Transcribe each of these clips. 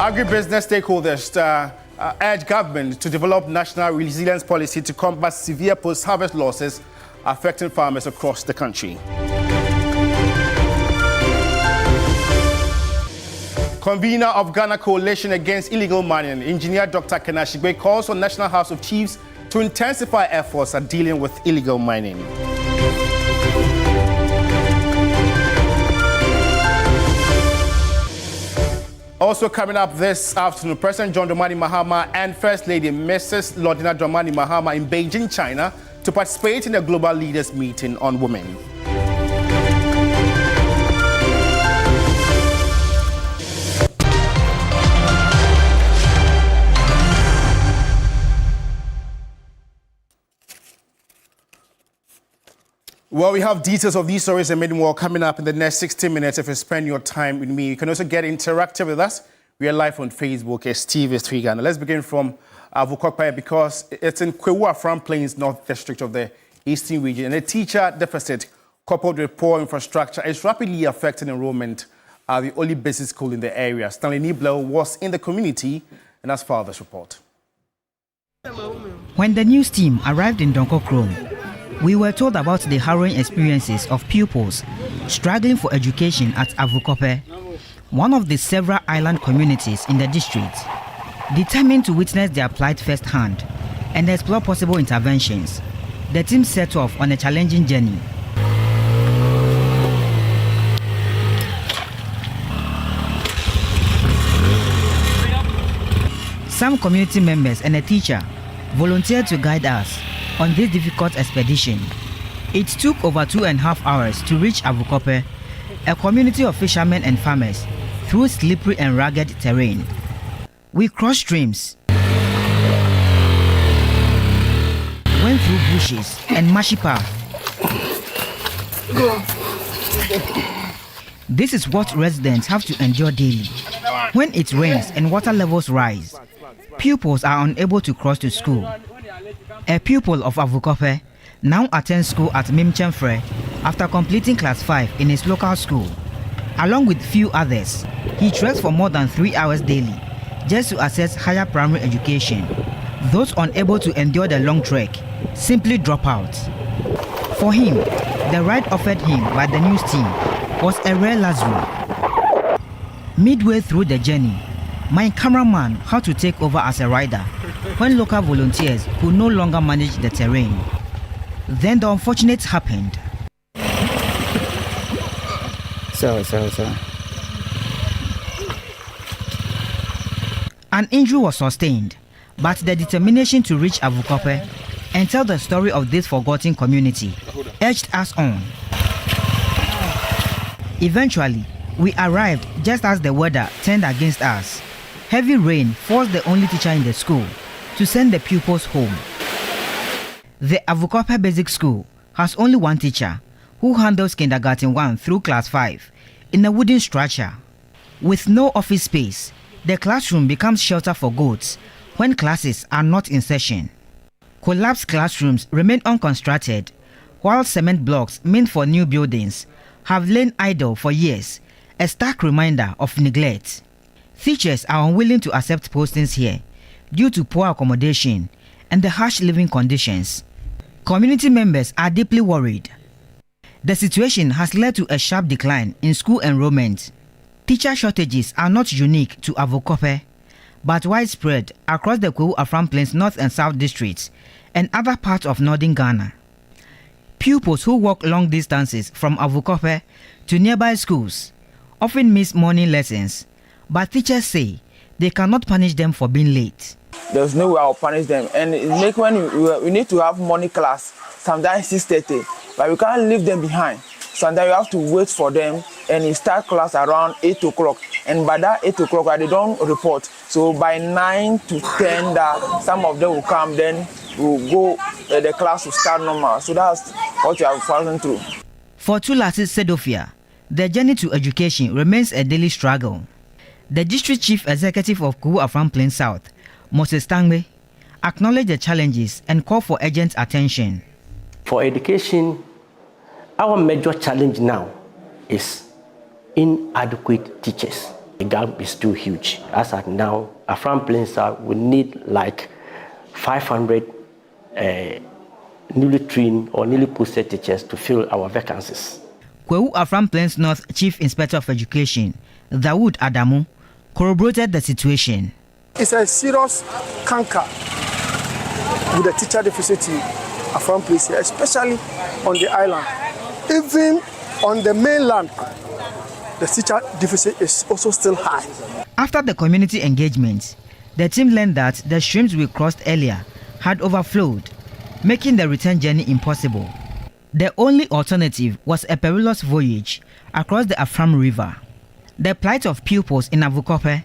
Agribusiness stakeholders urge government to develop national resilience policy to combat severe post-harvest losses affecting farmers across the country. Convener of Ghana Coalition Against Illegal Mining, Engineer Dr. Kenashigbe, calls on National House of Chiefs to intensify efforts at dealing with illegal mining. Also coming up this afternoon, President John Dramani Mahama and First Lady Mrs. Lordina Dramani Mahama in Beijing, China, to participate in the Global Leaders Meeting on Women. Well, we have details of these stories and many more coming up in the next 60 minutes if you spend your time with me. You can also get interactive with us. We are live on Facebook as TV3 Ghana. Let's begin from Avukokpa because it's in Kwewu Afram Plains, North District of the Eastern Region. And a teacher deficit coupled with poor infrastructure is rapidly affecting enrollment at the only basic school in the area. Stanley Nibler was in the community and has filed this report. When the news team arrived in Donkokrom, we were told about the harrowing experiences of pupils struggling for education at Avukokpa, one of the several island communities in the district. Determined to witness their plight firsthand and explore possible interventions, the team set off on a challenging journey. Some community members and a teacher volunteered to guide us on this difficult expedition. It took over 2.5 hours to reach Avukokpa, a community of fishermen and farmers, through slippery and rugged terrain. We crossed streams, went through bushes and marshy paths. This is what residents have to endure daily. When it rains and water levels rise, pupils are unable to cross to school. A pupil of Avukokpa now attends school at Mimchemfre after completing class 5 in his local school. Along with few others, he treks for more than 3 hours daily just to access higher primary education. Those unable to endure the long trek simply drop out. For him, the ride offered him by the news team was a rare luxury. Midway through the journey, my cameraman had to take over as a rider when local volunteers could no longer manage the terrain. Then the unfortunate happened. An injury was sustained, but the determination to reach Avukokpa and tell the story of this forgotten community urged us on. Eventually, we arrived just as the weather turned against us. Heavy rain forced the only teacher in the school to send the pupils home. The Avukokpa Basic School has only one teacher who handles kindergarten 1 through class 5 in a wooden structure. With no office space, the classroom becomes shelter for goats when classes are not in session. Collapsed classrooms remain unconstructed, while cement blocks meant for new buildings have lain idle for years, a stark reminder of neglect. Teachers are unwilling to accept postings here due to poor accommodation and the harsh living conditions. Community members are deeply worried. The situation has led to a sharp decline in school enrollment. Teacher shortages are not unique to Avukokpa, but widespread across the Kwewu Afram Plains North and South districts and other parts of northern Ghana. Pupils who walk long distances from Avukokpa to nearby schools often miss morning lessons, but teachers say they cannot punish them for being late. There's no way I'll punish them, and it make when we need to have morning class, sometimes 6:30, but we can't leave them behind. Sometimes you have to wait for them, and you start class around 8 o'clock, and by that 8 o'clock they don't report. So by 9 to 10, that some of them will come, then we'll go, the class will start normal. So that's what you have fallen through. For Tulasis Sedofia, the journey to education remains a daily struggle. The District Chief Executive of Kwewu Afram Plains South, Moses Tangbe, acknowledged the challenges and called for urgent attention. For education, our major challenge now is inadequate teachers. The gap is too huge. As at now, Afram Plains we need like 500 newly trained or newly posted teachers to fill our vacancies. Kwewu Afram Plains North Chief Inspector of Education, Dawood Adamu, corroborated the situation. It's a serious canker with the teacher deficit in Afram Plains, especially on the island. Even on the mainland, the teacher deficit is also still high. After the community engagement, the team learned that the streams we crossed earlier had overflowed, making the return journey impossible. The only alternative was a perilous voyage across the Afram River. The plight of pupils in Avukope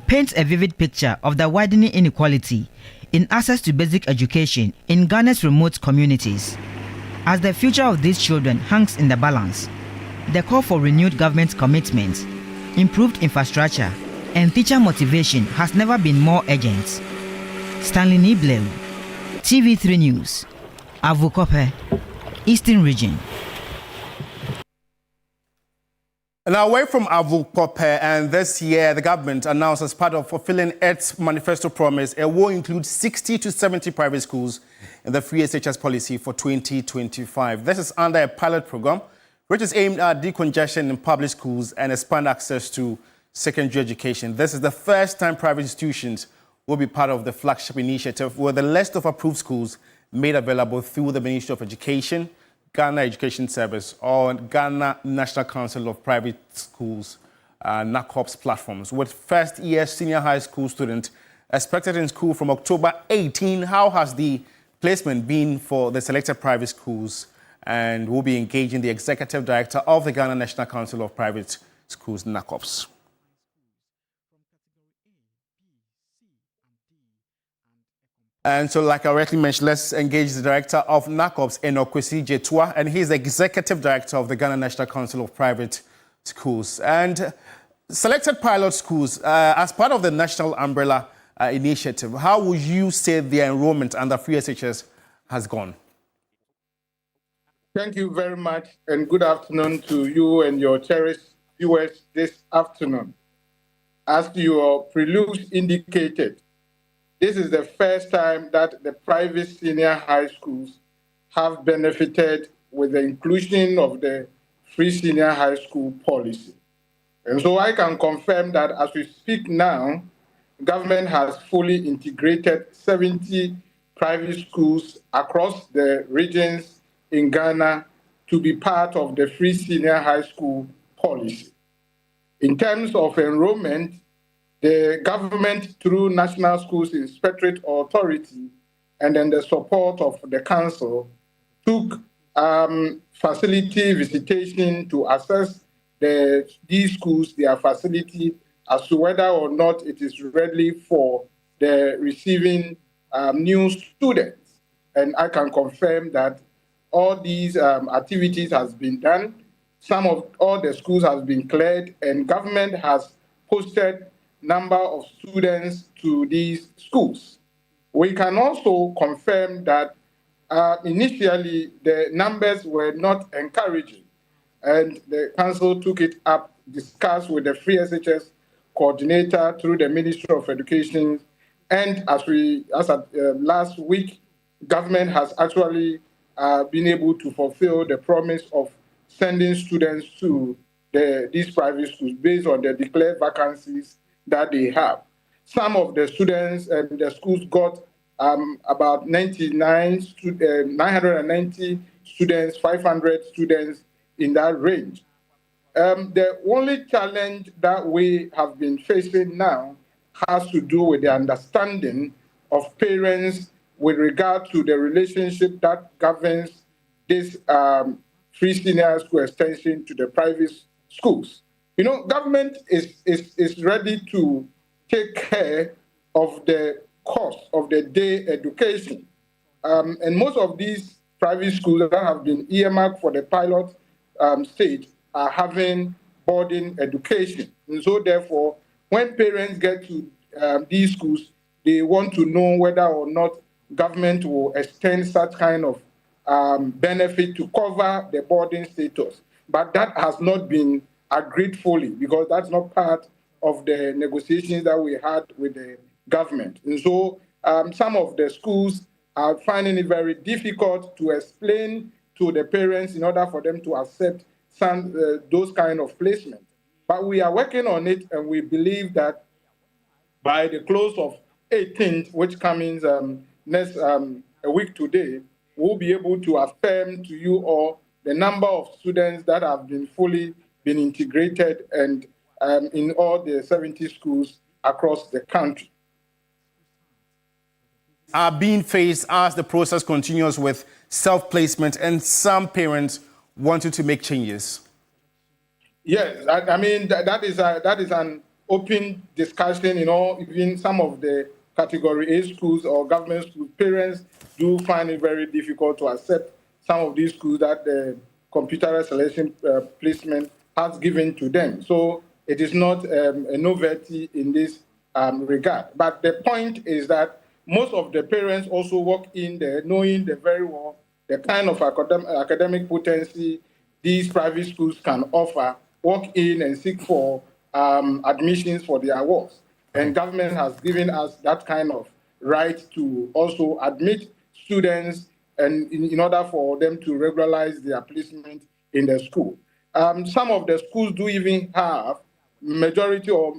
paints a vivid picture of the widening inequality in access to basic education in Ghana's remote communities. As the future of these children hangs in the balance, the call for renewed government commitment, improved infrastructure, and teacher motivation has never been more urgent. Stanley Nibleu, TV3 News, Avukope, Eastern Region. Now, away from Avukope, and this year the government announced as part of fulfilling its manifesto promise, it will include 60 to 70 private schools in the free SHS policy for 2025. This is under a pilot program which is aimed at decongestion in public schools and expand access to secondary education. This is the first time private institutions will be part of the flagship initiative, with the list of approved schools made available through the Ministry of Education, Ghana Education Service, or Ghana National Council of Private Schools, NACOPS platforms. With first-year senior high school students expected in school from October 18, how has the placement been for the selected private schools? And we'll be engaging the Executive Director of the Ghana National Council of Private Schools, NACOPS. And so, like I already mentioned, let's engage the Director of NACOPS, Enokwesi Jetua, and he's the Executive Director of the Ghana National Council of Private Schools. And selected pilot schools, as part of the National Umbrella Initiative, how would you say the enrollment under free SHS has gone? Thank you very much, and good afternoon to you and your cherished viewers this afternoon. As your prelude indicated, this is the first time that the private senior high schools have benefited with the inclusion of the free senior high school policy. And so I can confirm that as we speak now, government has fully integrated 70 private schools across the regions in Ghana to be part of the free senior high school policy. In terms of enrollment, the government, through National Schools Inspectorate Authority and then the support of the council, took facility visitation to assess these schools, their facility, as to whether or not it is ready for the receiving new students. And I can confirm that all these activities has been done. Some of all the schools has been cleared, and government has posted number of students to these schools. We can also confirm that initially the numbers were not encouraging, and the council took it up, discussed with the free SHS coordinator through the Ministry of Education, and as at last week, government has actually been able to fulfill the promise of sending students to these private schools based on the declared vacancies that they have. Some of the students and the schools got about 990 students, 500 students in that range. The only challenge that we have been facing now has to do with the understanding of parents with regard to the relationship that governs this free senior school extension to the private schools. You know, government is ready to take care of the cost of the day education. And most of these private schools that have been earmarked for the pilot stage are having boarding education. And so therefore, when parents get to these schools, they want to know whether or not government will extend such kind of benefit to cover the boarding status. But that has not been agreed fully, because that's not part of the negotiations that we had with the government. And so some of the schools are finding it very difficult to explain to the parents in order for them to accept those kind of placements. But we are working on it, and we believe that by the close of 18th, which comes next a week today, we'll be able to affirm to you all the number of students that have been fully integrated and in all the 70 schools across the country. Are being faced as the process continues with self-placement and some parents wanting to make changes? Yes, I mean, that is an open discussion, even some of the Category A schools or government schools, parents do find it very difficult to accept some of these schools that the computerized selection placement has given to them. So it is not a novelty in this regard. But the point is that most of the parents also walk in there knowing very well the kind of academic potency these private schools can offer, walk in and seek for admissions for their awards. And government has given us that kind of right to also admit students and in order for them to regularize their placement in the school. Some of the schools do even have majority or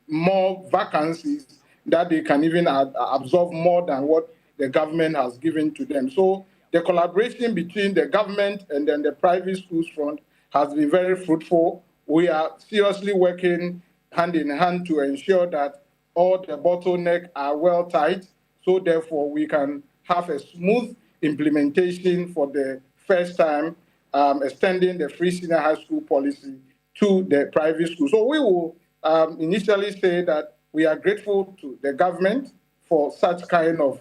more vacancies that they can even absorb more than what the government has given to them. So the collaboration between the government and then the private schools front has been very fruitful. We are seriously working hand in hand to ensure that all the bottlenecks are well tied, so therefore we can have a smooth implementation for the first time, extending the free senior high school policy to the private schools. So we will initially say that we are grateful to the government for such kind of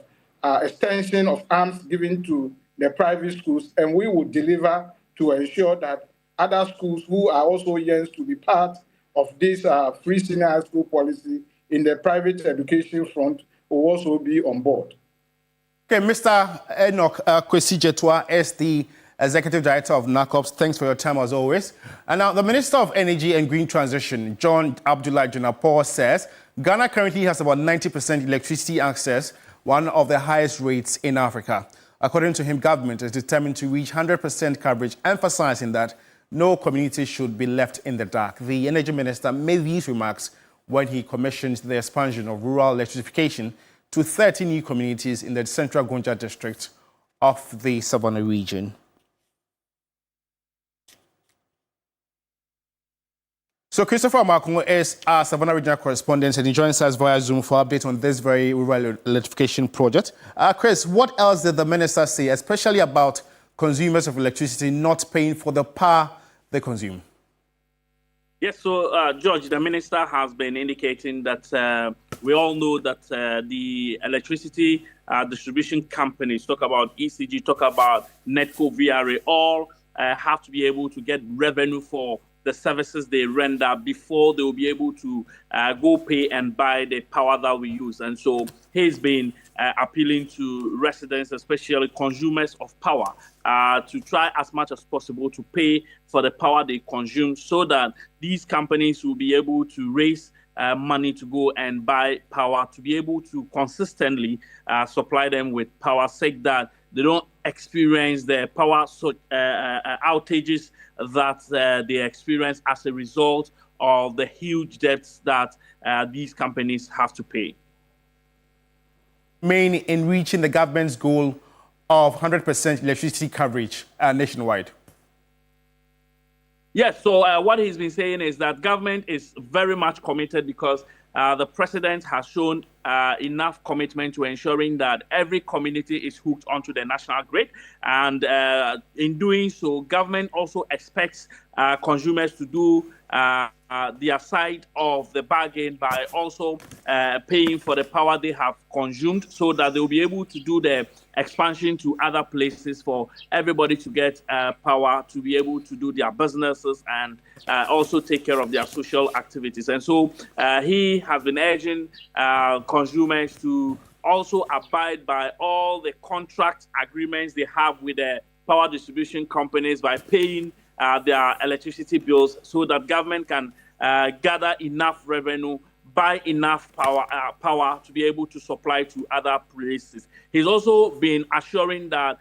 extension of arms given to the private schools, and we will deliver to ensure that other schools who are also yearns to be part of this free senior high school policy in the private education front will also be on board. Okay, Mr. Enoch Kwesi Jetua is the Executive Director of NACOPS. Thanks for your time as always. And now the Minister of Energy and Green Transition, John Abdullah Jonapor, says Ghana currently has about 90% electricity access, one of the highest rates in Africa. According to him, government is determined to reach 100% coverage, emphasizing that no community should be left in the dark. The Energy Minister made these remarks when he commissioned the expansion of rural electrification to 30 new communities in the Central Gonja district of the Savannah region. So Christopher Amakun is our Savannah regional correspondent and he joins us via Zoom for update on this very rural electrification project. Chris, what else did the minister say, especially about consumers of electricity not paying for the power they consume? Yes, so George, the minister has been indicating that we all know that the electricity distribution companies, talk about ECG, talk about Netco, VRA, all have to be able to get revenue for the services they render before they will be able to go pay and buy the power that we use. And so he's been appealing to residents, especially consumers of power, to try as much as possible to pay for the power they consume so that these companies will be able to raise money to go and buy power, to be able to consistently supply them with power, sake that they don't experience the power outages that they experience as a result of the huge debts that these companies have to pay. Main in reaching the government's goal of 100% electricity coverage nationwide? Yes, so what he's been saying is that government is very much committed because the president has shown enough commitment to ensuring that every community is hooked onto the national grid. And in doing so, government also expects consumers to do their side of the bargain by also paying for the power they have consumed so that they'll be able to do the expansion to other places for everybody to get power to be able to do their businesses and also take care of their social activities. And so he has been urging consumers to also abide by all the contract agreements they have with the power distribution companies by paying their electricity bills so that government can gather enough revenue, buy enough power to be able to supply to other places. He's also been assuring that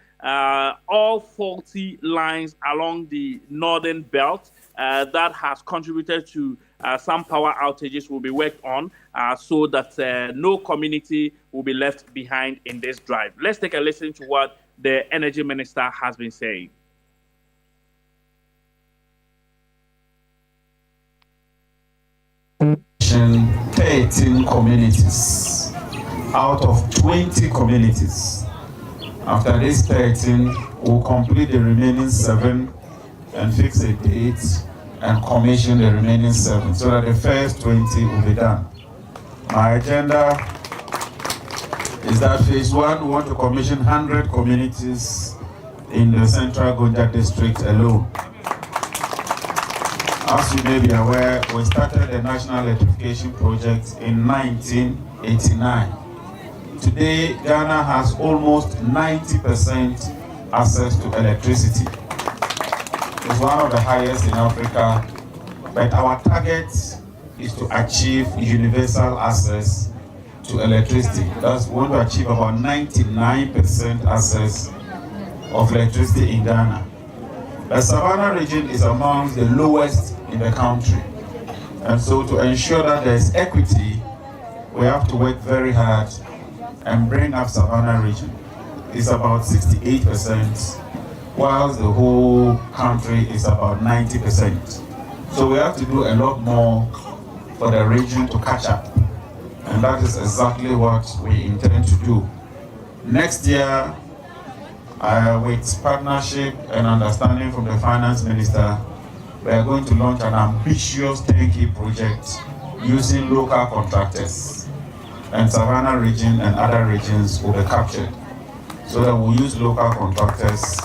all faulty lines along the northern belt that has contributed to some power outages will be worked on so that no community will be left behind in this drive. Let's take a listen to what the energy minister has been saying. 13 communities out of 20 communities. After this 13, we'll complete the remaining 7 and fix a date and commission the remaining 7 so that the first 20 will be done. My agenda is that phase 1, we want to commission 100 communities in the Central Gonja district alone. As you may be aware, we started the National Electrification Project in 1989. Today, Ghana has almost 90% access to electricity. It's one of the highest in Africa, but our target is to achieve universal access to electricity. That's we want to achieve about 99% access of electricity in Ghana. The Savannah region is amongst the lowest in the country. And so to ensure that there is equity, we have to work very hard and bring up Savannah region. It's about 68%, whilst the whole country is about 90%. So we have to do a lot more for the region to catch up. And that is exactly what we intend to do. Next year, with partnership and understanding from the finance minister, we are going to launch an ambitious turnkey project using local contractors. And Savannah region and other regions will be captured. So that we'll use local contractors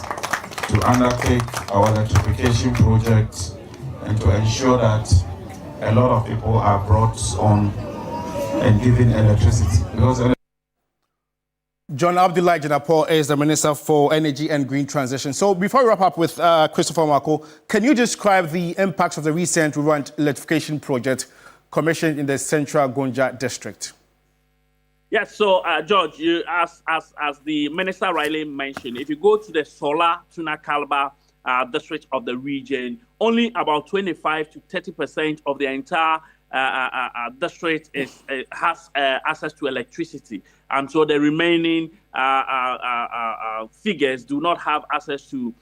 to undertake our electrification project and to ensure that a lot of people are brought on and given electricity. Because John Abdullah Janapor is the Minister for Energy and Green Transition. So before we wrap up with Christopher Marco, can you describe the impacts of the recent Rural Electrification Project commissioned in the Central Gonja District? Yes, so George, as the Minister rightly mentioned, if you go to the Sola Tuna Kalba district of the region, only about 25 to 30% of the entire district has access to electricity, and so the remaining figures do not have access to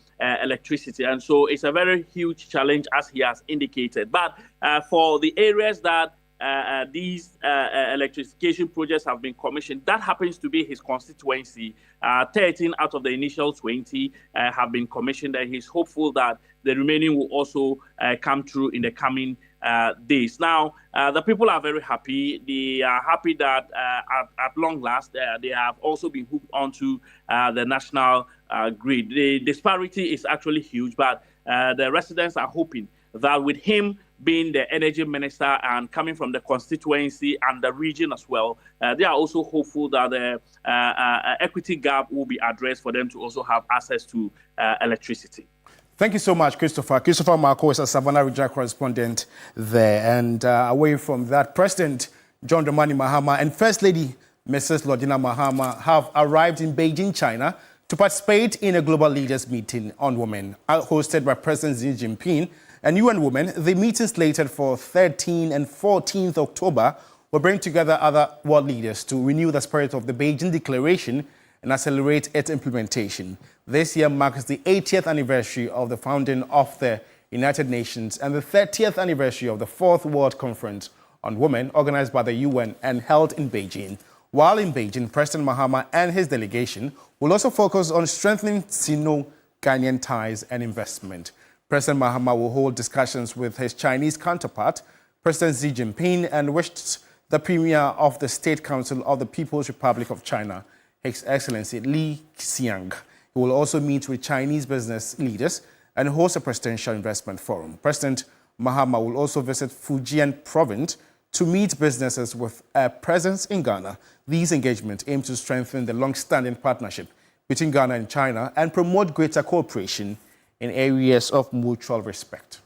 electricity, and so it's a very huge challenge, as he has indicated. But for the areas that these electrification projects have been commissioned, that happens to be his constituency. 13 out of the initial 20 have been commissioned, and he's hopeful that the remaining will also come through in the coming days. Now, the people are very happy. They are happy that at long last, they have also been hooked onto the national grid. The disparity is actually huge, but the residents are hoping that with him being the energy minister and coming from the constituency and the region as well, they are also hopeful that the equity gap will be addressed for them to also have access to electricity. Thank you so much, Christopher. Christopher Marco is a Savannah regional correspondent there. And away from that, President John Dramani Mahama and First Lady Mrs. Lordina Mahama have arrived in Beijing, China, to participate in a global leaders meeting on women, hosted by President Xi Jinping and UN Women. The meeting, slated for 13 and 14th October, will bring together other world leaders to renew the spirit of the Beijing Declaration and accelerate its implementation. This year marks the 80th anniversary of the founding of the United Nations and the 30th anniversary of the Fourth World Conference on Women, organized by the UN and held in Beijing. While in Beijing, President Mahama and his delegation will also focus on strengthening Sino-Ghanaian ties and investment. President Mahama will hold discussions with his Chinese counterpart, President Xi Jinping, and wished the Premier of the State Council of the People's Republic of China, His Excellency Li Xiang. He will also meet with Chinese business leaders and host a presidential investment forum. President Mahama will also visit Fujian province to meet businesses with a presence in Ghana. These engagements aim to strengthen the long-standing partnership between Ghana and China and promote greater cooperation in areas of mutual respect.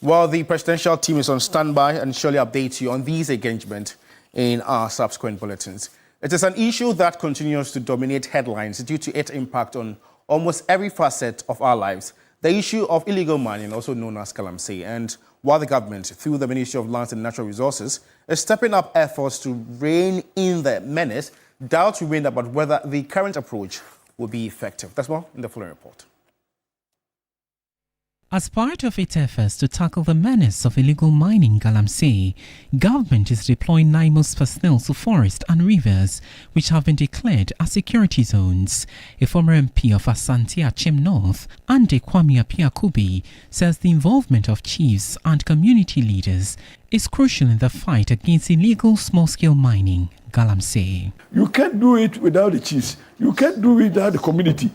Well, the presidential team is on standby and surely update you on these engagements in our subsequent bulletins. It is an issue that continues to dominate headlines due to its impact on almost every facet of our lives. The issue of illegal mining, also known as galamsey, and while the government, through the Ministry of Lands and Natural Resources, is stepping up efforts to rein in the menace, doubts remain about whether the current approach will be effective. That's more in the following report. As part of its efforts to tackle the menace of illegal mining in galamsey, government is deploying NIMO's personnel to forests and rivers which have been declared as security zones. A former MP of Asante Achim North, Ande Kwame Apiakubi, says the involvement of chiefs and community leaders is crucial in the fight against illegal small-scale mining. Galamsey. You can't do it without the chiefs. You can't do it without the community.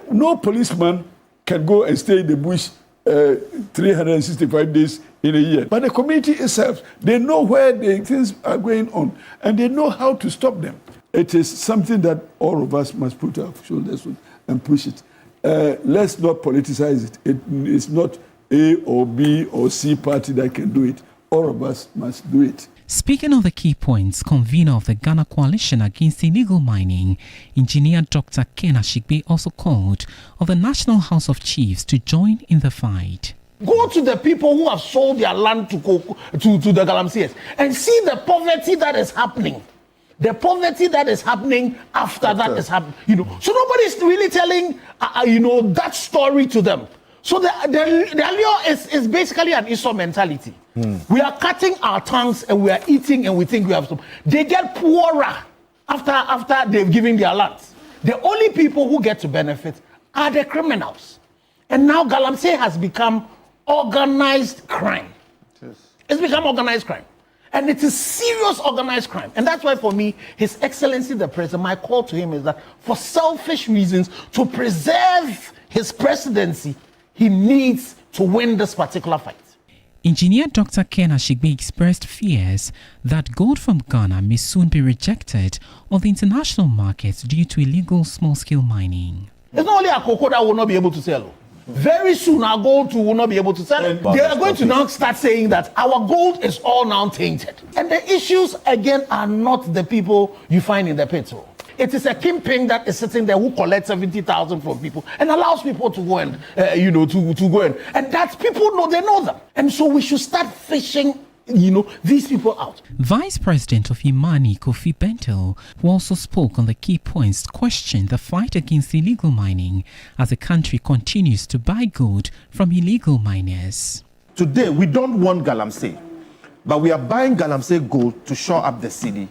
No policeman can go and stay in the bush 365 days in a year. But the community itself, they know where the things are going on and they know how to stop them. It is something that all of us must put our shoulders on and push it. Let's not politicize it. It is not A or B or C party that can do it. All of us must do it. Speaking of the key points, convener of the Ghana Coalition Against Illegal Mining, Engineer Dr. Ken Ashigbe also called on the National House of Chiefs to join in the fight. Go to the people who have sold their land to the Galamseyers and see the poverty that is happening. The poverty that is happening after that is happening. So nobody's really telling, that story to them. So the allure is basically an Esau mentality. We are cutting our tongues and we are eating and we think we have some. They get poorer after they've given their lands. The only people who get to benefit are the criminals. And now galamsey has become organized crime. It's become organized crime. And it is serious organized crime. And that's why for me, His Excellency the President, my call to him is that for selfish reasons, to preserve his presidency, he needs to win this particular fight. Engineer Dr. Ken Ashigbe expressed fears that gold from Ghana may soon be rejected on the international markets due to illegal small-scale mining. It's not only a cocoa that will not be able to sell. Very soon our gold too will not be able to sell. They are going to now start saying that our gold is all now tainted. And the issues, again, are not the people you find in the petrol. It is a kingpin that is sitting there who collects 70,000 from people and allows people to go and, to go in. And that's people know, they know them. And so we should start fishing, these people out. Vice President of Imani, Kofi Bentel, who also spoke on the key points, questioned the fight against illegal mining as the country continues to buy gold from illegal miners. Today, we don't want galamsey, but we are buying galamsey gold to shore up the city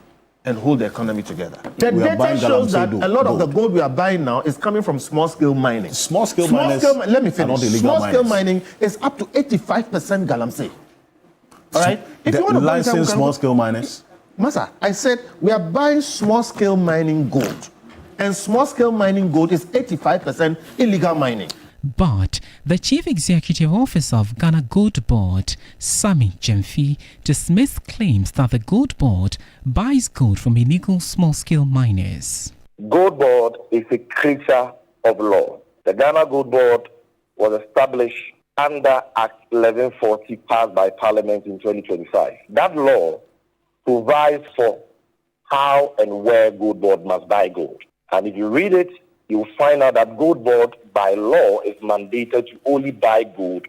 and hold the economy together. The data shows that a lot of the gold we are buying now is coming from small-scale mining. Small-scale miners. Let me finish. Small-scale mining is up to 85% galamsey. All right? If you want to license small-scale miners? Masa, I said we are buying small-scale mining gold. And small-scale mining gold is 85% illegal mining. But the Chief Executive Officer of Ghana Gold Board, Sami Jemfi, dismissed claims that the Gold Board buys gold from illegal small-scale miners. Gold Board is a creature of law. The Ghana Gold Board was established under Act 1140 passed by Parliament in 2025. That law provides for how and where Gold Board must buy gold. And if you read it, you'll find out that Gold Board, by law, is mandated to only buy gold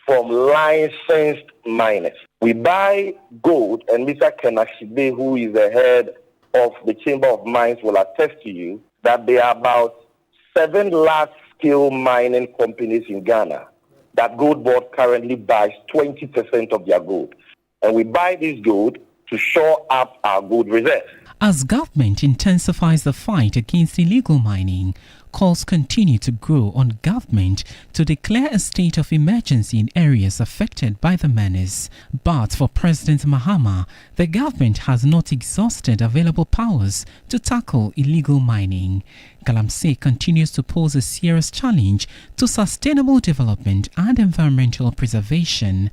from licensed miners. We buy gold, and Mr. Ken Ashigbe, who is the head of the Chamber of Mines, will attest to you that there are about 7 large-scale mining companies in Ghana that Gold Board currently buys 20% of their gold. And we buy this gold to shore up our gold reserves. As government intensifies the fight against illegal mining, calls continue to grow on government to declare a state of emergency in areas affected by the menace. But for President Mahama, the government has not exhausted available powers to tackle illegal mining. Galamsey continues to pose a serious challenge to sustainable development and environmental preservation.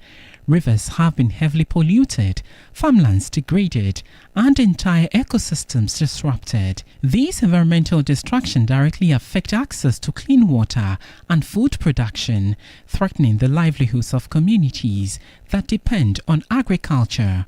Rivers have been heavily polluted, farmlands degraded, and entire ecosystems disrupted. These environmental destruction directly affect access to clean water and food production, threatening the livelihoods of communities that depend on agriculture.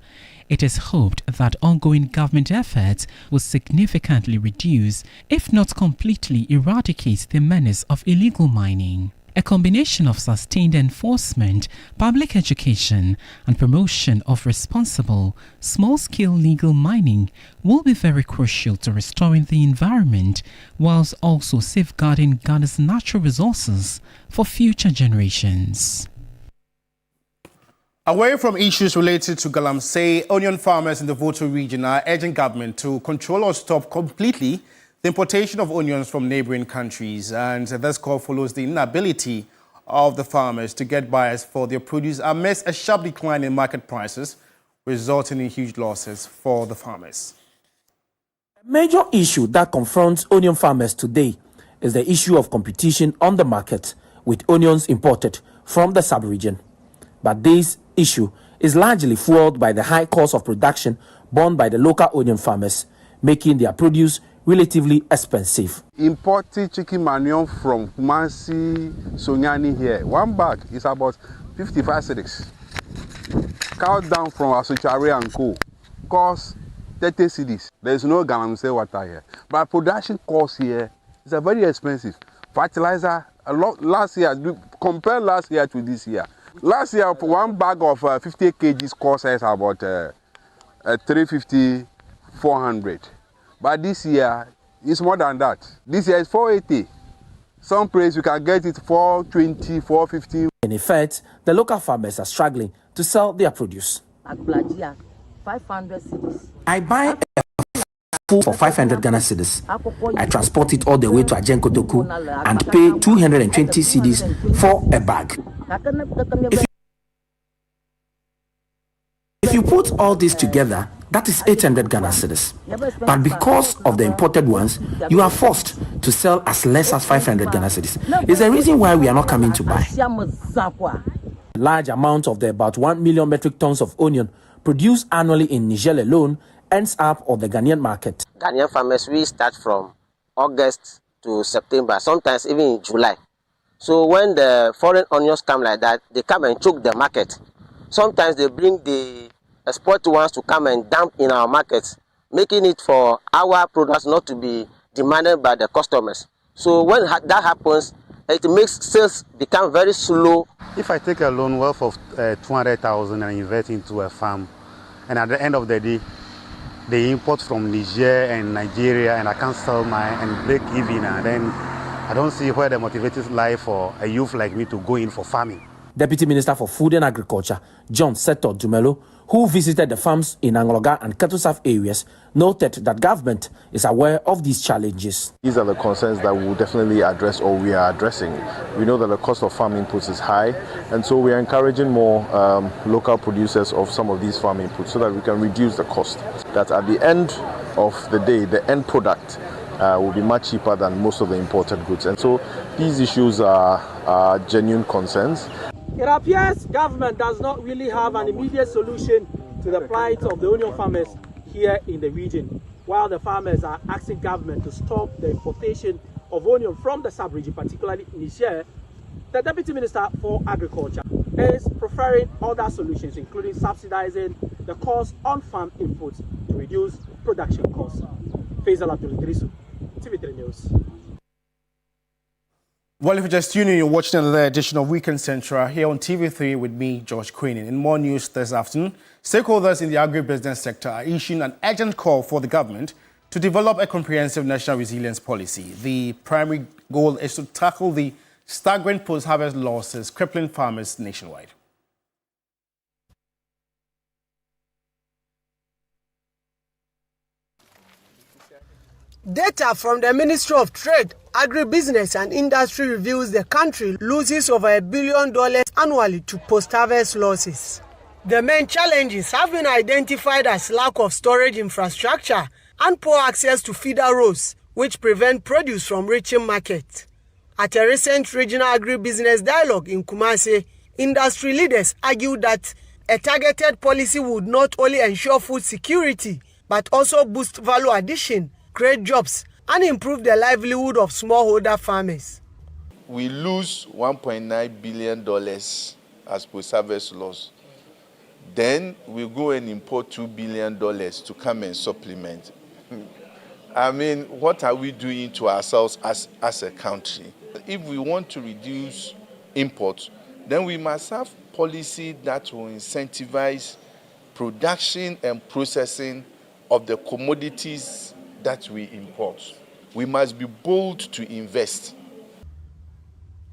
It is hoped that ongoing government efforts will significantly reduce, if not completely eradicate, the menace of illegal mining. A combination of sustained enforcement, public education, and promotion of responsible, small-scale legal mining will be very crucial to restoring the environment, whilst also safeguarding Ghana's natural resources for future generations. Away from issues related to Galamsey, onion farmers in the Voto region are urging government to control or stop completely the importation of onions from neighboring countries. And this call follows the inability of the farmers to get buyers for their produce amidst a sharp decline in market prices, resulting in huge losses for the farmers. A major issue that confronts onion farmers today is the issue of competition on the market with onions imported from the sub-region. But this issue is largely fueled by the high cost of production borne by the local onion farmers, making their produce relatively expensive. Importing chicken manure from Kumasi, Sonyani here, one bag is about 55 cedis. Cow down from Asuchari and Co. costs 30 cedis. There is no Galamsey water here. But production cost here is a very expensive. Fertilizer, a lot last year, compare last year to this year. Last year, one bag of 50 kgs cost us about 350, 400. But this year, it's more than that. This year is 480. Some place you can get it 420, 450. In effect, the local farmers are struggling to sell their produce. 500 cedis. I buy a full for 500 Ghana cedis. I transport it all the way to Ajenkotoku and pay 220 cedis for a bag. If you put all this together, that is 800 Ghana cedis. But because of the imported ones, you are forced to sell as less as 500 Ghana cedis. It's the reason why we are not coming to buy. Large amount of the about 1 million metric tons of onion produced annually in Niger alone ends up on the Ghanaian market. Ghanaian farmers, we start from August to September, sometimes even in July. So when the foreign onions come like that, they come and choke the market. Sometimes they bring the export ones to come and dump in our markets, making it for our products not to be demanded by the customers. So when that happens, it makes sales become very slow. If I take a loan worth of 200,000 and invest into a farm, and at the end of the day, they import from Niger and Nigeria, and I can't sell mine and break even, and then I don't see where the motivators lie for a youth like me to go in for farming. Deputy Minister for Food and Agriculture, John Seto Dumelo, who visited the farms in Angloga and Kettlesaff areas, noted that government is aware of these challenges. These are the concerns that we will definitely address, or we are addressing. We know that the cost of farm inputs is high, and so we are encouraging more local producers of some of these farm inputs so that we can reduce the cost. That at the end of the day, the end product will be much cheaper than most of the imported goods. And so these issues are genuine concerns. It appears government does not really have an immediate solution to the plight of the onion farmers here in the region, while the farmers are asking government to stop the importation of onion from the sub-region, particularly Niger. The Deputy Minister for Agriculture is preferring other solutions, including subsidizing the cost on farm inputs to reduce production costs. Faisal Abdul Idrisu, TV3 News. Well, if you're just tuning in, you're watching another edition of Weekend Central here on TV3 with me, George Kwaning. In more news this afternoon, stakeholders in the agribusiness sector are issuing an urgent call for the government to develop a comprehensive national resilience policy. The primary goal is to tackle the staggering post-harvest losses crippling farmers nationwide. Data from the Ministry of Trade, Agribusiness and Industry reveals the country loses over $1 billion annually to post-harvest losses. The main challenges have been identified as lack of storage infrastructure and poor access to feeder roads, which prevent produce from reaching market. At a recent regional agribusiness dialogue in Kumasi, Industry leaders argue that a targeted policy would not only ensure food security, but also boost value addition, create jobs, and improve the livelihood of smallholder farmers. We lose $1.9 billion as post-harvest loss. Then we go and import $2 billion to come and supplement. I mean, what are we doing to ourselves as a country? If we want to reduce imports, then we must have policy that will incentivize production and processing of the commodities that we import. We must be bold to invest.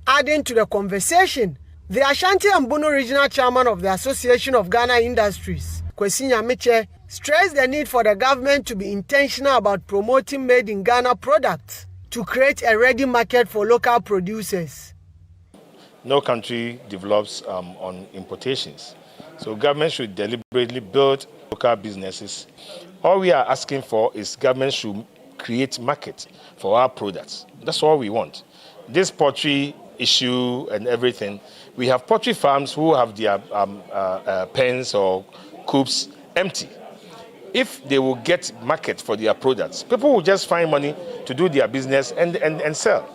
Adding to the conversation, the Ashanti and Bono Regional Chairman of the Association of Ghana Industries, Kwaning Amiche, stressed the need for the government to be intentional about promoting made-in-Ghana products to create a ready market for local producers. No country develops on importations. So government should deliberately build local businesses. All we are asking for is government should create market for our products. That's all we want. This poultry issue and everything, we have poultry farms who have their pens or coops empty. If they will get market for their products, people will just find money to do their business and sell.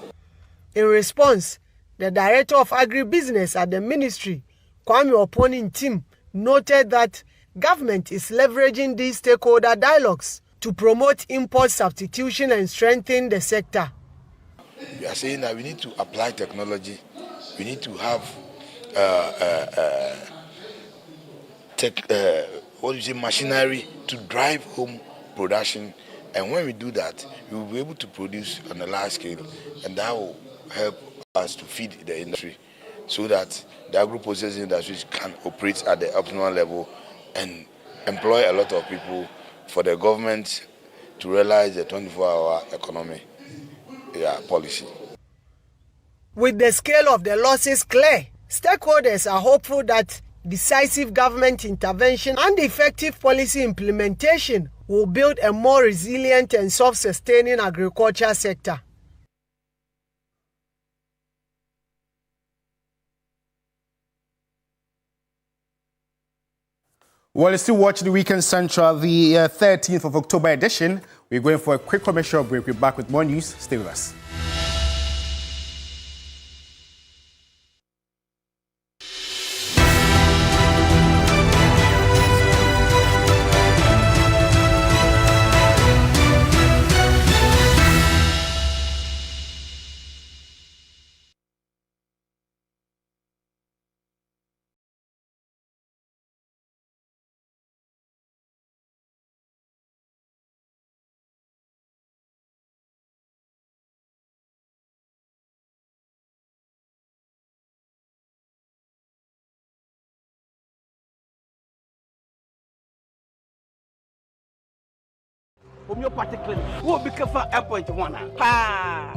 In response, the director of agribusiness at the ministry, Kwaning team, noted that government is leveraging these stakeholder dialogues to promote import substitution and strengthen the sector. We are saying that we need to apply technology. We need to have machinery to drive home production. And when we do that, we will be able to produce on a large scale, and that will help us to feed the industry so that the agro-processing industries can operate at the optimal level and employ a lot of people for the government to realize the 24-hour economy policy. With the scale of the losses clear, stakeholders are hopeful that decisive government intervention and effective policy implementation will build a more resilient and self-sustaining agriculture sector. Well, you're still watching the Weekend Central, the 13th of October edition. We're going for a quick commercial break. We're back with more news. Stay with us. Homeopathic clinic. Who be careful airport one? Pa.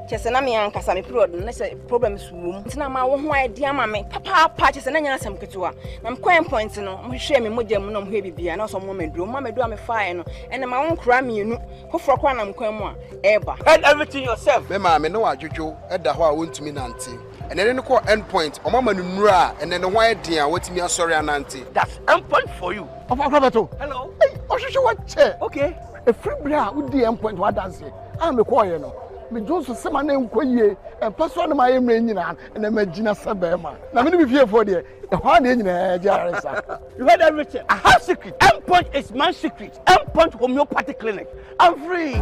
Chese na me ankasa me period na say problems wom. Ntina ma wo ho idea ma me. Papa chese na nya asem ketewa. Na me coin point no, mo hwe me modem no mo hwe bibia na so mo meduro. Mo meduro me fire no. Ene ma won kra me enu. Foforo kwa na mkwan mu a eba. Head everything yourself. Me ma me no adwodwo eda ho a wontumi nante. And then ko end point. O mama nura and then why dia wotimi asori anante. That's end point for you. Hello. Hey, Oshisho what che? Okay. A free bra would the end point what dance. I'm a quiet no. Me Johnson sama na nkoye and person na my nyina and na magina sabema. Na me be here for there. The hard nyina jaresa. You heard everything. I have secret. End point is my secret. End point homeopathic clinic. I'm free.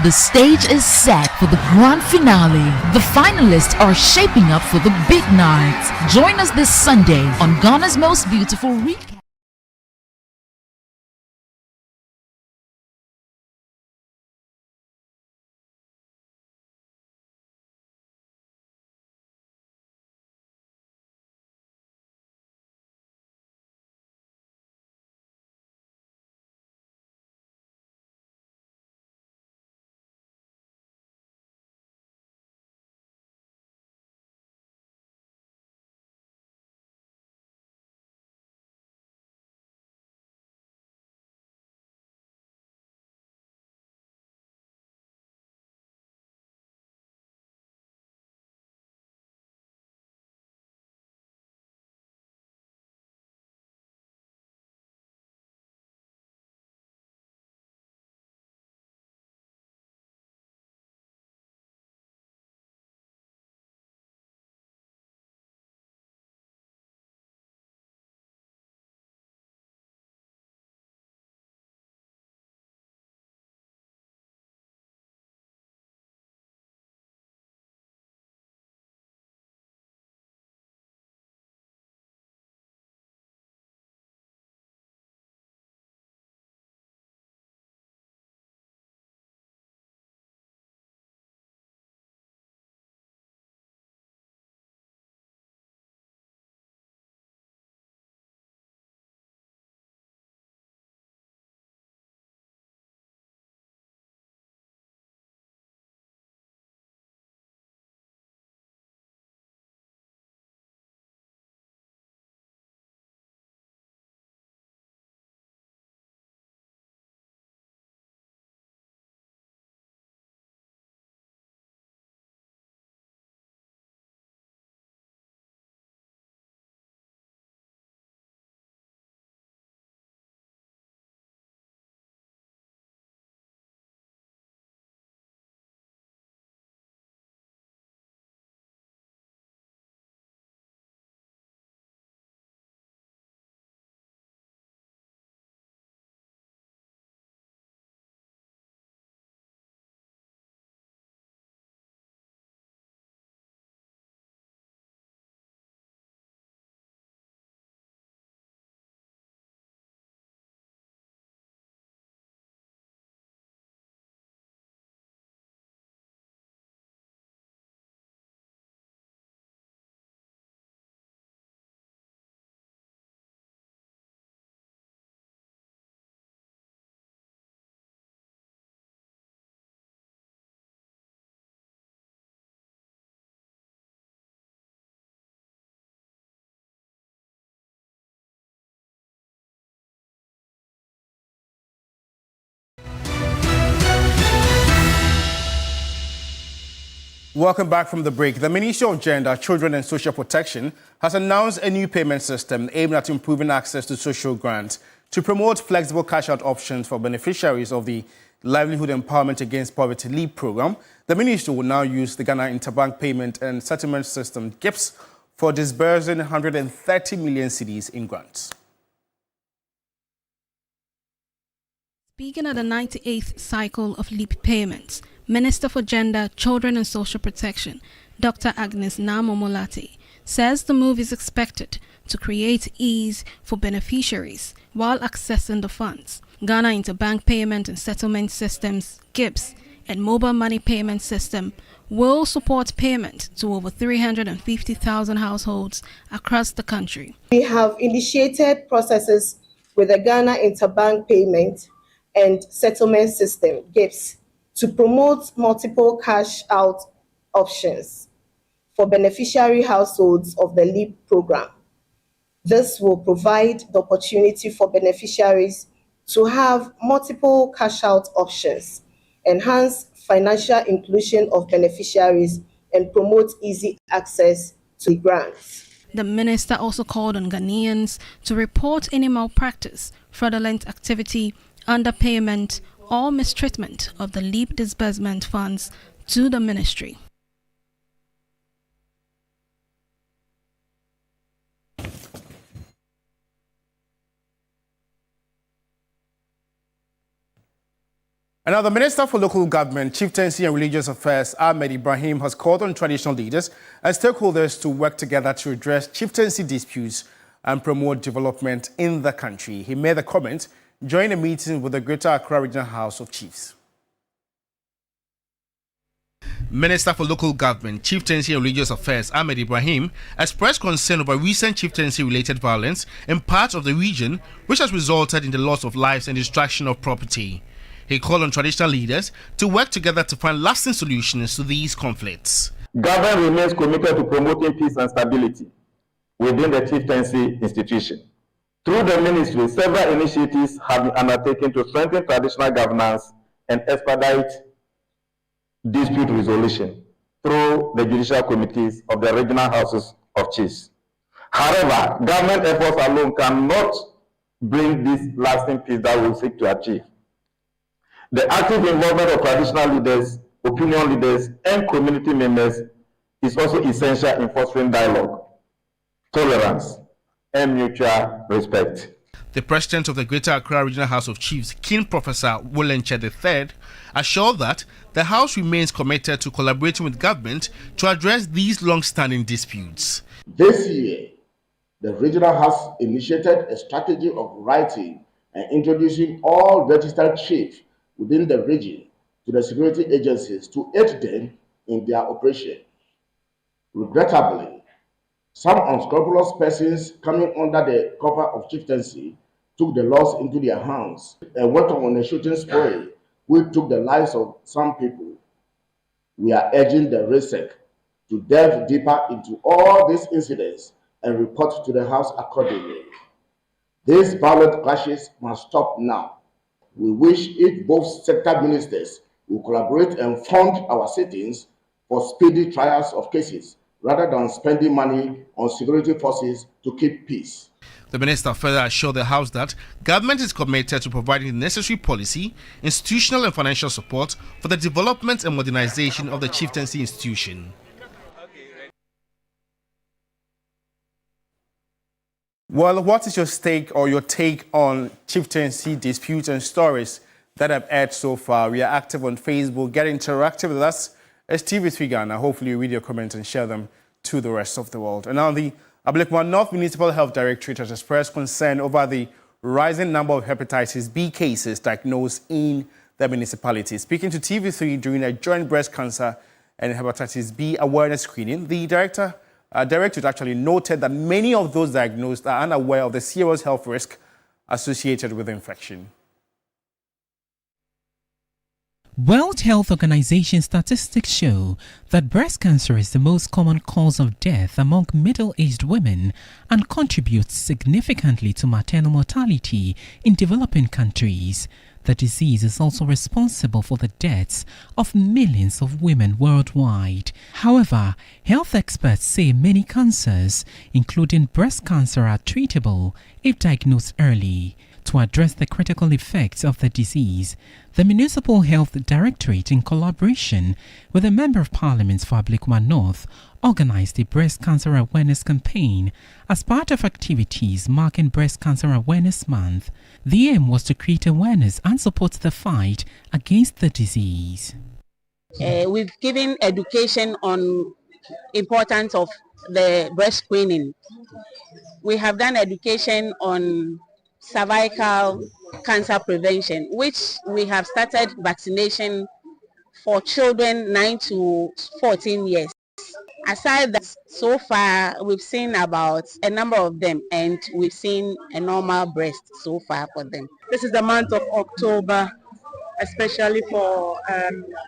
The stage is set for the grand finale. The finalists are shaping up for the big night. Join us this Sunday on Ghana's Most Beautiful Recap. Welcome back from the break. The Ministry of Gender, Children and Social Protection has announced a new payment system aimed at improving access to social grants to promote flexible cash-out options for beneficiaries of the Livelihood Empowerment Against Poverty LEAP program. The ministry will now use the Ghana Interbank Payment and Settlement System, GIPS, for disbursing 130 million cedis in grants. Speaking at the 98th cycle of LEAP payments, Minister for Gender, Children and Social Protection, Dr. Agnes Namomolati, says the move is expected to create ease for beneficiaries while accessing the funds. Ghana Interbank Payment and Settlement Systems, GIPS, and Mobile Money Payment System will support payment to over 350,000 households across the country. We have initiated processes with the Ghana Interbank Payment and Settlement System, GIPS, to promote multiple cash-out options for beneficiary households of the LEAP program. This will provide the opportunity for beneficiaries to have multiple cash-out options, enhance financial inclusion of beneficiaries, and promote easy access to grants. The minister also called on Ghanaians to report any malpractice, fraudulent activity, underpayment, or mistreatment of the LEAP disbursement funds to the ministry. And now the Minister for Local Government, Chieftaincy and Religious Affairs, Ahmed Ibrahim, has called on traditional leaders and stakeholders to work together to address chieftaincy disputes and promote development in the country. He made the comment during a meeting with the Greater Accra Regional House of Chiefs. Minister for Local Government, Chieftaincy and Religious Affairs, Ahmed Ibrahim, expressed concern over recent chieftaincy-related violence in parts of the region, which has resulted in the loss of lives and destruction of property. He called on traditional leaders to work together to find lasting solutions to these conflicts. Government remains committed to promoting peace and stability within the chieftaincy institution. Through the ministry, several initiatives have been undertaken to strengthen traditional governance and expedite dispute resolution through the judicial committees of the regional houses of chiefs. However, government efforts alone cannot bring this lasting peace that we seek to achieve. The active involvement of traditional leaders, opinion leaders, and community members is also essential in fostering dialogue, tolerance, and mutual respect. The president of the Greater Accra Regional House of Chiefs, King Professor Wolenche III, assured that the House remains committed to collaborating with government to address these long-standing disputes. This year, the Regional House initiated a strategy of writing and introducing all registered chiefs within the region to the security agencies to aid them in their operation. Regrettably, some unscrupulous persons coming under the cover of chieftaincy took the laws into their hands and went on a shooting spree which took the lives of some people. We are urging the RESEC to delve deeper into all these incidents and report to the House accordingly. These violent clashes must stop now. We wish if both sector ministers will collaborate and fund our sittings for speedy trials of cases rather than spending money on security forces to keep peace. The minister further assured the House that government is committed to providing the necessary policy, institutional and financial support for the development and modernization of the chieftaincy institution. Well, what is your stake or your take on chieftaincy disputes and stories that have aired so far? We are active on Facebook. Get interactive with us as TV3 Ghana. Hopefully you read your comments and share them to the rest of the world. And now the Ablekuma North Municipal Health Directorate has expressed concern over the rising number of hepatitis B cases diagnosed in the municipality. Speaking to TV3 during a joint breast cancer and hepatitis B awareness screening, the directorate actually noted that many of those diagnosed are unaware of the serious health risk associated with the infection. World Health Organization statistics show that breast cancer is the most common cause of death among middle-aged women and contributes significantly to maternal mortality in developing countries. The disease is also responsible for the deaths of millions of women worldwide. However, health experts say many cancers, including breast cancer, are treatable if diagnosed early. To address the critical effects of the disease, the Municipal Health Directorate, in collaboration with a Member of Parliament for Ablekuma North, organized a breast cancer awareness campaign as part of activities marking Breast Cancer Awareness Month. The aim was to create awareness and support the fight against the disease. We've given education on importance of the breast screening. We have done education on cervical cancer prevention, which we have started vaccination for children 9 to 14 years. Aside that, so far we've seen about a number of them, and we've seen a normal breast so far for them. This is the month of October, especially for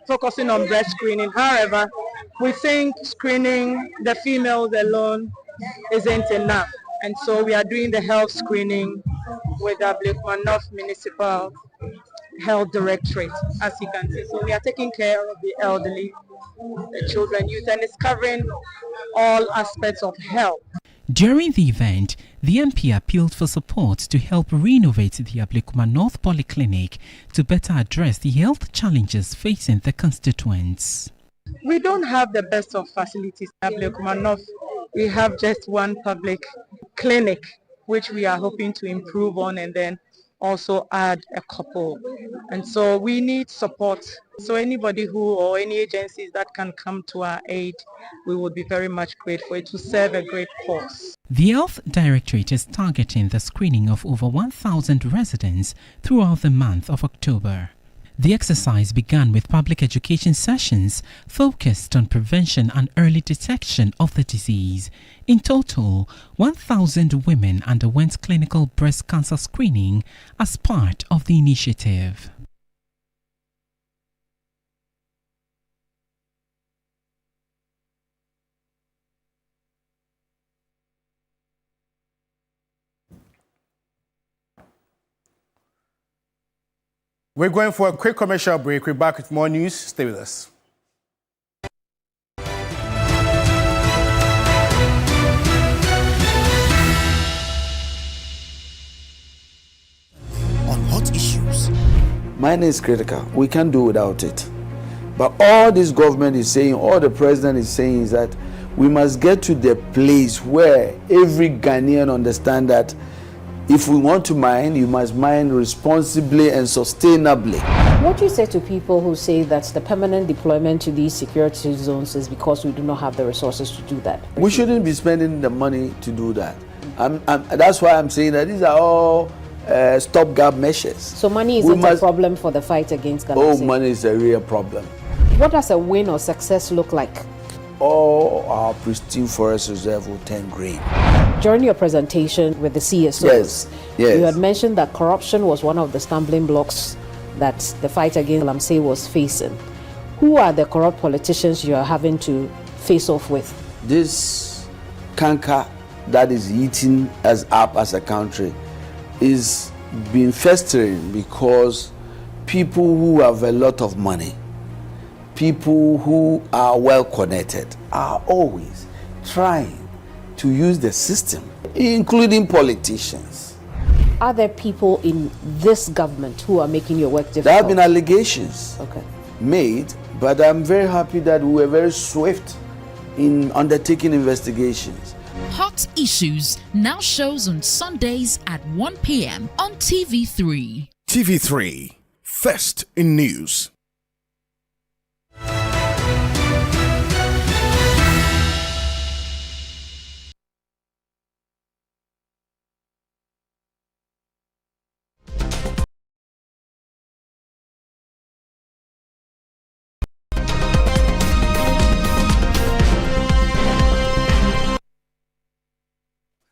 focusing on breast screening. However, we think screening the females alone isn't enough, and so we are doing the health screening with the Ablekuma North Municipal Health Directorate, as you can see. So we are taking care of the elderly, the children, youth, and it's covering all aspects of health. During the event, the MP appealed for support to help renovate the Ablekuma North Polyclinic to better address the health challenges facing the constituents. We don't have the best of facilities in Ablekuma North. We have just one public clinic, which we are hoping to improve on and then also add a couple. And so we need support. So anybody or any agencies that can come to our aid, we would be very much grateful to serve a great cause. The Health Directorate is targeting the screening of over 1,000 residents throughout the month of October. The exercise began with public education sessions focused on prevention and early detection of the disease. In total, 1,000 women underwent clinical breast cancer screening as part of the initiative. We're going for a quick commercial break. We're back with more news. Stay with us. On hot issues. Mining is critical. We can't do without it. But all this government is saying, all the president is saying is that we must get to the place where every Ghanaian understands that if we want to mine, you must mine responsibly and sustainably. What do you say to people who say that the permanent deployment to these security zones is because we do not have the resources to do that? We shouldn't be spending the money to do that. That's why I'm saying that these are all stopgap measures. So money isn't a problem for the fight against galamsey? Oh, money is a real problem. What does a win or success look like? All our pristine forest reserve will turn green. During your presentation with the CSOs, you had mentioned that corruption was one of the stumbling blocks that the fight against galamsey was facing. Who are the corrupt politicians you are having to face off with? This canker that is eating us up as a country is being festering because people who have a lot of money, people who are well connected, are always trying to use the system, including politicians. Are there people in this government who are making your work difficult? There have been allegations made, but I'm very happy that we were very swift in undertaking investigations. Hot Issues now shows on Sundays at 1 p.m. on TV3. TV3, first in news.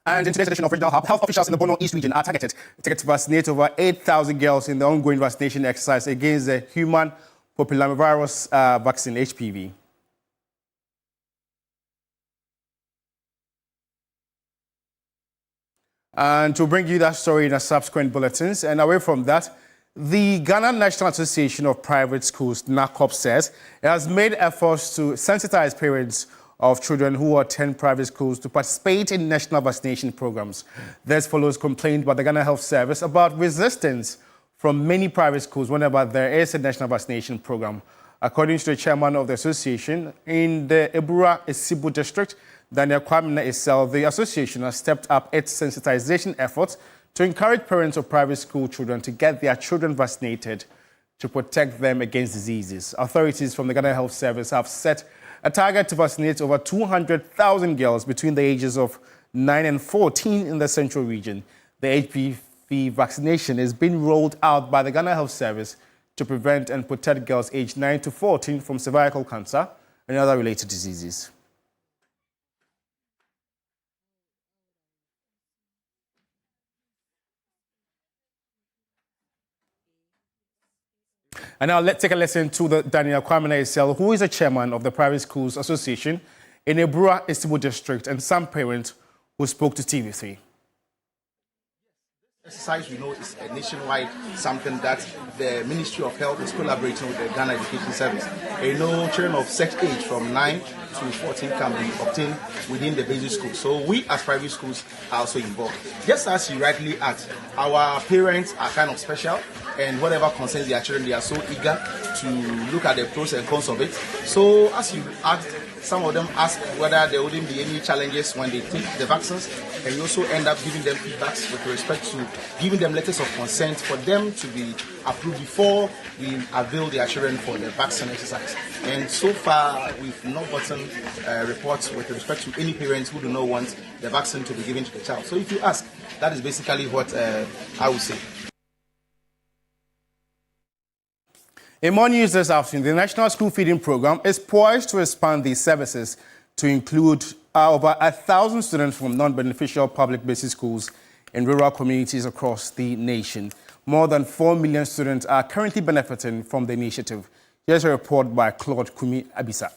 And in today's edition of Regional Hub, health officials in the Bono East region are targeted to vaccinate over 8,000 girls in the ongoing vaccination exercise against the human papillomavirus vaccine, HPV. And to bring you that story in a subsequent bulletins. And away from that, the Ghana National Association of Private Schools, NACOP, says it has made efforts to sensitize parents of children who attend private schools to participate in national vaccination programs. This follows complaint by the Ghana Health Service about resistance from many private schools whenever there is a national vaccination program. According to the chairman of the association in the Ebura-Esibu district, Daniel Kwaning, the association has stepped up its sensitization efforts to encourage parents of private school children to get their children vaccinated to protect them against diseases. Authorities from the Ghana Health Service have set a target to vaccinate over 200,000 girls between the ages of 9 and 14 in the central region. The HPV vaccination is being rolled out by the Ghana Health Service to prevent and protect girls aged 9 to 14 from cervical cancer and other related diseases. And now let's take a listen to the Daniel Kwaning, who is the chairman of the Private Schools Association in Ebura-Esibu district, and some parents who spoke to TV3. Exercise, we know, is a nationwide something that the Ministry of Health is collaborating with the Ghana Education Service. You know, children of such age from 9 to 14 can be obtained within the basic school. So we as private schools are also involved. Just as you rightly asked, our parents are kind of special, and whatever concerns their children, they are so eager to look at the pros and cons of it. So as you asked, some of them ask whether there wouldn't be any challenges when they take the vaccines, and we also end up giving them feedbacks with respect to giving them letters of consent for them to be approved before we avail their children for the vaccine exercise. And so far, we've not gotten reports with respect to any parents who do not want the vaccine to be given to the child. So if you ask, that is basically what I would say. In more news this afternoon, the National School Feeding Program is poised to expand these services to include over 1,000 students from non-beneficial public basic schools in rural communities across the nation. More than 4 million students are currently benefiting from the initiative. Here's a report by Claude Kumi Abisa.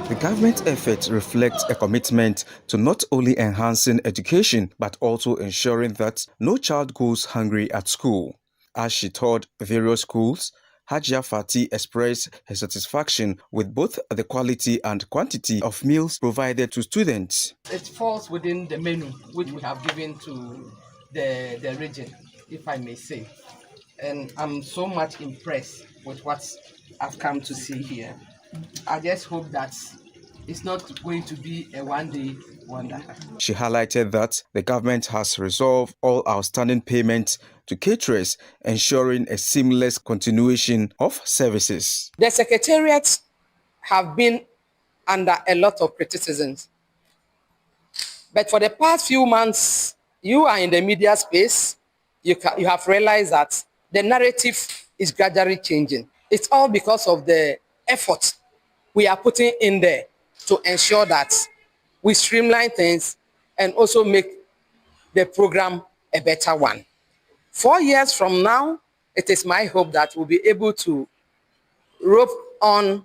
The government efforts reflect a commitment to not only enhancing education, but also ensuring that no child goes hungry at school. As she toured various schools, Hajia Fati expressed her satisfaction with both the quality and quantity of meals provided to students. It falls within the menu which we have given to the region, if I may say. And I'm so much impressed with what I've come to see here. I just hope that it's not going to be a one-day wonder. She highlighted that the government has resolved all outstanding payments to caterers, ensuring a seamless continuation of services. The secretariats have been under a lot of criticisms. But for the past few months, you are in the media space, you have realized that the narrative is gradually changing. It's all because of the effort we are putting in there to ensure that we streamline things and also make the program a better one. 4 years from now, it is my hope that we'll be able to rope on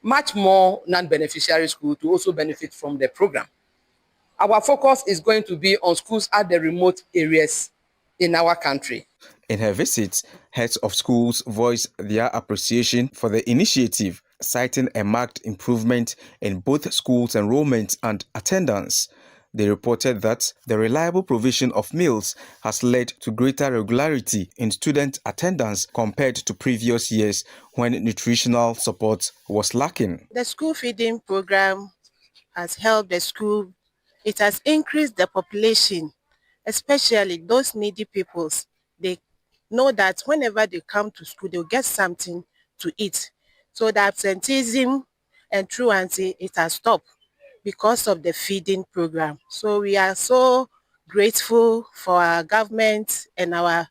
much more non-beneficiary schools to also benefit from the program. Our focus is going to be on schools at the remote areas in our country. In her visit, heads of schools voiced their appreciation for the initiative, citing a marked improvement in both schools' enrollment and attendance. They reported that the reliable provision of meals has led to greater regularity in student attendance compared to previous years when nutritional support was lacking. The school feeding program has helped the school. It has increased the population, especially those needy peoples. They know that whenever they come to school, they'll get something to eat. So the absenteeism and truancy, it has stopped because of the feeding program. So we are so grateful for our government and our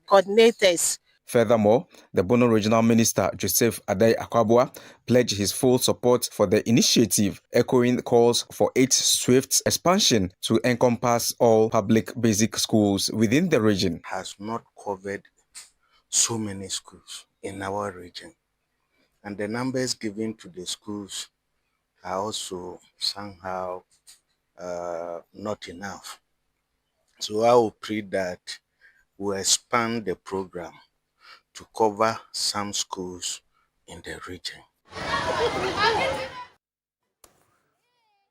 coordinators. Furthermore, the Bono Regional Minister, Joseph Adai Akwabua, pledged his full support for the initiative, echoing calls for its swift expansion to encompass all public basic schools within the region. Has not covered so many schools in our region, and the numbers given to the schools are also somehow not enough. So I will pray that we'll expand the program to cover some schools in the region.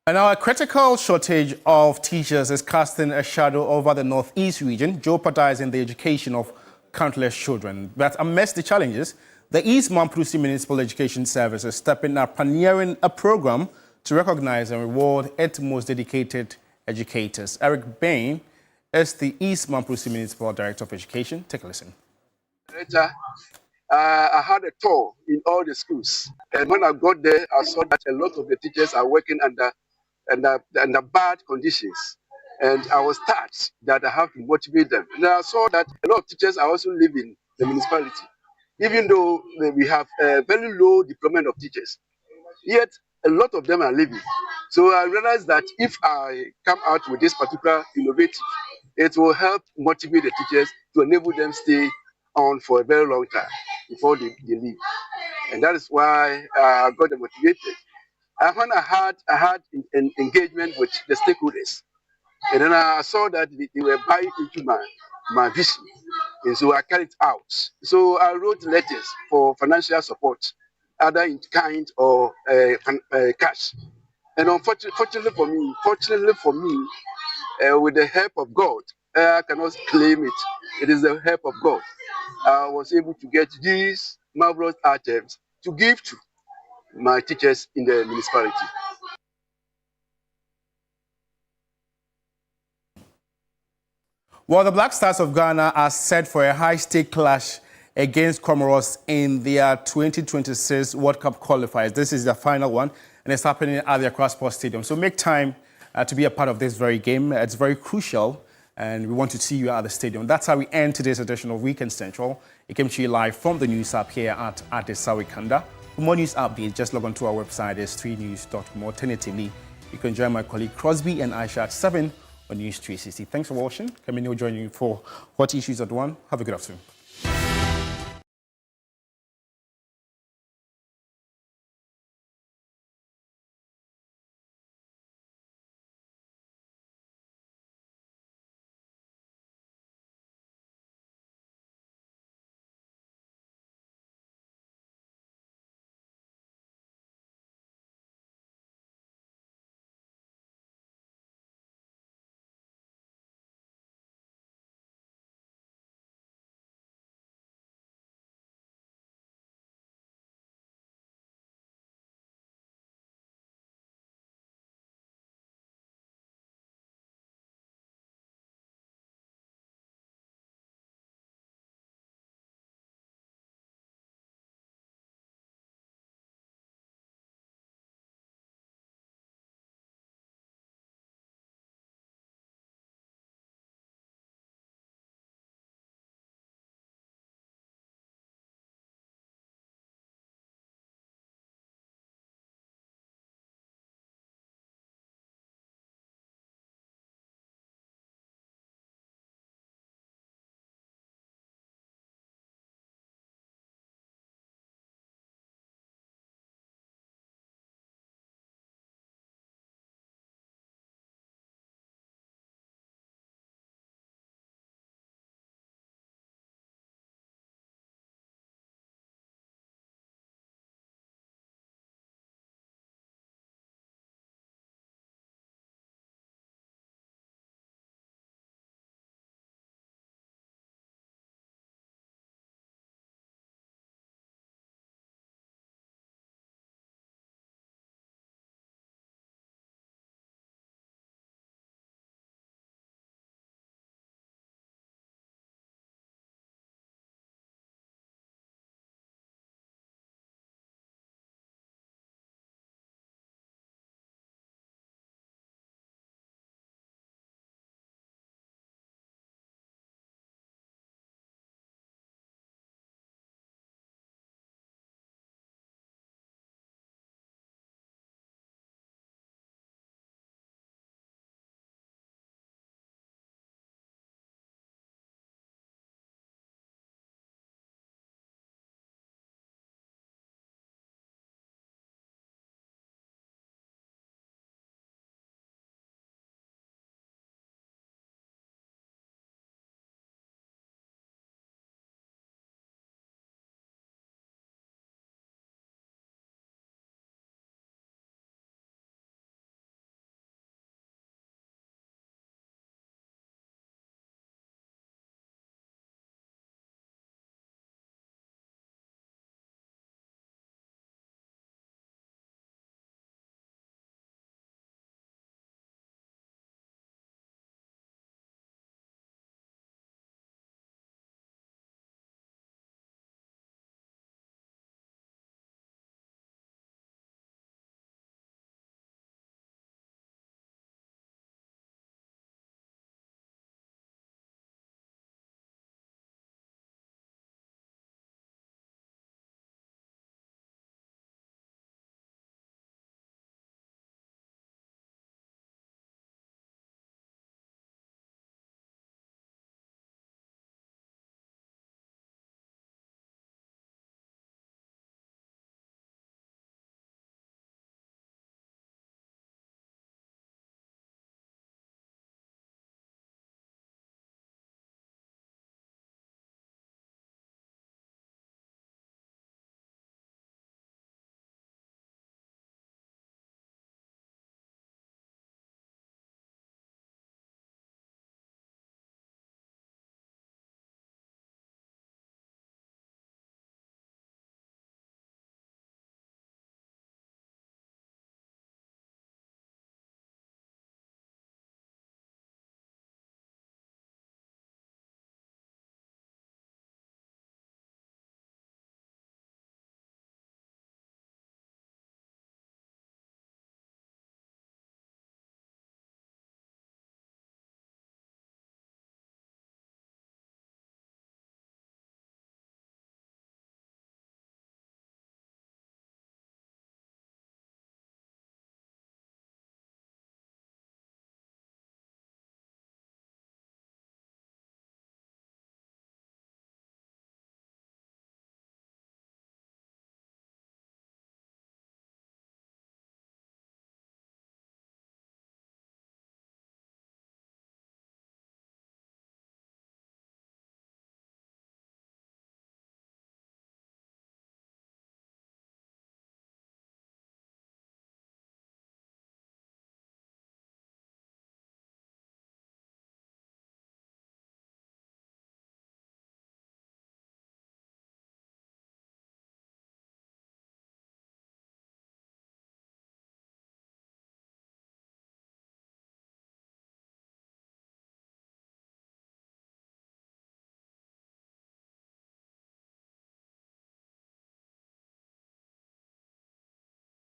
And now a critical shortage of teachers is casting a shadow over the Northeast region, jeopardizing the education of countless children. But amidst the challenges, the East Mamprusi Municipal Education Service is stepping up, pioneering a program to recognize and reward its most dedicated educators. Eric Bain is the East Mamprusi Municipal Director of Education. Take a listen. I had a tour in all the schools, and when I got there, I saw that a lot of the teachers are working under bad conditions, and I was touched that I have to motivate them. And I saw that a lot of teachers are also leaving the municipality, even though we have a very low deployment of teachers, yet a lot of them are leaving. So I realized that if I come out with this particular innovative, it will help motivate the teachers to enable them stay on for a very long time before they leave. And that is why I got them motivated. When I had an engagement with the stakeholders, and then I saw that they were buying into my vision, and so I carried it out. So I wrote letters for financial support, either in kind or cash. And fortunately for me, with the help of God, I cannot claim it. It is the help of God. I was able to get these marvelous items to give to my teachers in the municipality. Well, the Black Stars of Ghana are set for a high-stake clash against Comoros in their 2026 World Cup qualifiers. This is the final one, and it's happening at the Accra Sports Stadium. So make time to be a part of this very game. It's very crucial, and we want to see you at the stadium. That's how we end today's edition of Weekend Central. It came to you live from the news app here at Addis Kanda. For more news updates, just log on to our website, s3news.com. Alternatively, you can join my colleague Crosby and Aisha at 7 on News 360. Thanks for watching. Camille joining you for Hot Issues at 1. Have a good afternoon.